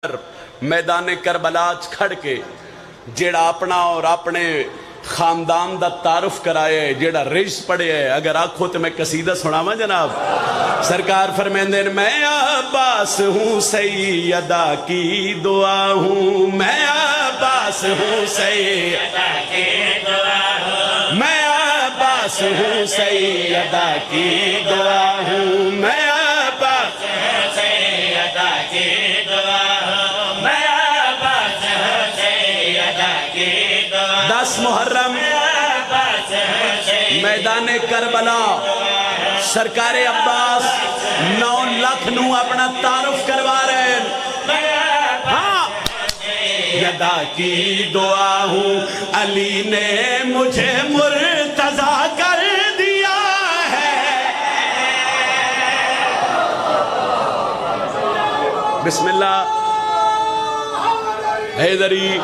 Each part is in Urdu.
میدان کربلا کھڑ کے جیڑا اپنا اور اپنے خاندان دا تعارف کرائے جیڑا رئیس پڑھے ہے، اگر آنکھو تو میں قصیدہ سناواں جناب۔ سرکار فرمیندے میں عباس ہوں سیدہ کی دعا ہوں، میں عباس ہوں سیدہ کی دعا ہوں، میں عباس ہوں سیدہ کی دعا ہوں، میں عباس ہوں سیدہ کی دعا ہوں، میں عباس ہوں سیدہ کی دعا ہوں۔ 10 محرم میدان کربلا سرکار عباس 9 لاکھ نو اپنا تعارف کروا رہے ہیں۔ ہاں یدا کی دعا ہوں، علی نے مجھے مرتضی کر دیا ہے۔ بسم اللہ حیدری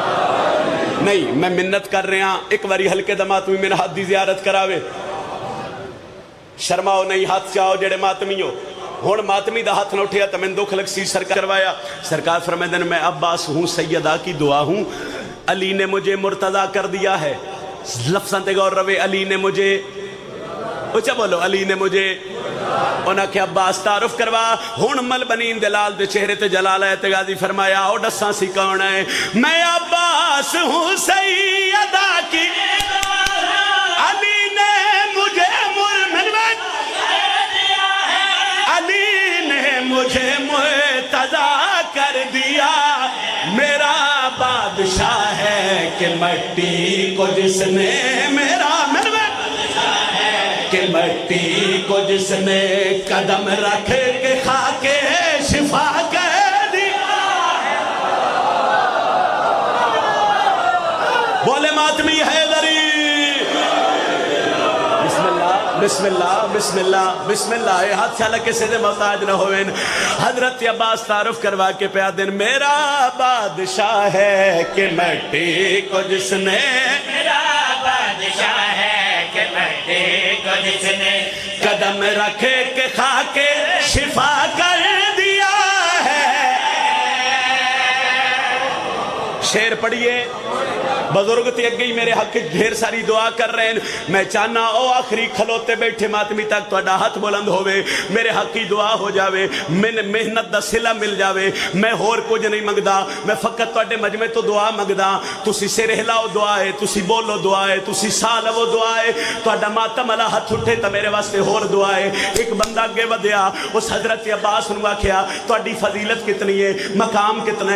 نہیں میں منت کر رہے ہیں، ایک باری ہلکے دماتمی میں ہاتھ دی زیارت کراوے، شرماؤ نہیں ہاتھ چاہو جڑے ماتمی ہو۔ ہون ماتمی دا ہاتھ نہ اٹھیا تو میں دکھ لگ سی سرکار کروایا۔ سرکار فرمیدن میں عباس ہوں سیدہ کی دعا ہوں، علی نے مجھے مرتضی کر دیا ہے۔ لفظاں تے غور روے، علی نے مجھے اچھا بولو، علی نے مجھے انہاں کے عباس تعارف کروا۔ ہون مل بنین دلال دے چہرے تے جلال ہے غازی فرمایا او ڈساں سی کون ہے، میں عباس ہوں سیدہ کی علی نے مجھے علی نے مجھے مرتضی کر دیا۔ میرا بادشاہ ہے کہ مٹی کو جس نے میرا کہ مٹی کو جس نے قدم رکھ کے خاک شفا کر دیا۔ بولے ماتمی حیدری بسم اللہ بسم اللہ بسم اللہ بسم اللہ۔ اے ہاتھ چالا کسی دے محتاج نہ ہوئے۔ حضرت عباس تعارف کروا کے پیا دن میرا بادشاہ ہے کہ مٹی کو جس نے میرا بادشاہ ہے کہ مٹی کو جس نے قدم رکھ کے خاک شفا کر دیا ہے۔ شعر پڑھئے، بزرگ تے اگئی میرے حق ڈھیر ساری دعا کر رہے ہیں۔ میں چاہنا او آخری کھلوتے بیٹھے ماتمی تک تو اڈا ہاتھ بلند ہوئے، میرے حق کی دعا ہو جاوے، میں محنت دا صلہ مل جاوے۔ میں ہور کچھ نہیں مگدا، میں فقط تو اڈے مجمع تو دعا مگدا۔ تسی سر ہلاؤ دعا ہے، تسی بولو دعا ہے، تسی سال وہ دعا ہے، تو اڈا ماتم اللہ ہاتھ اٹھے تا میرے واسطے ہور دعا ہے۔ ایک بندہ گے ودیا اس حضرت عباس نے کہا تو اڈی فضیلت کتنی ہے، مقام کتنا ہے۔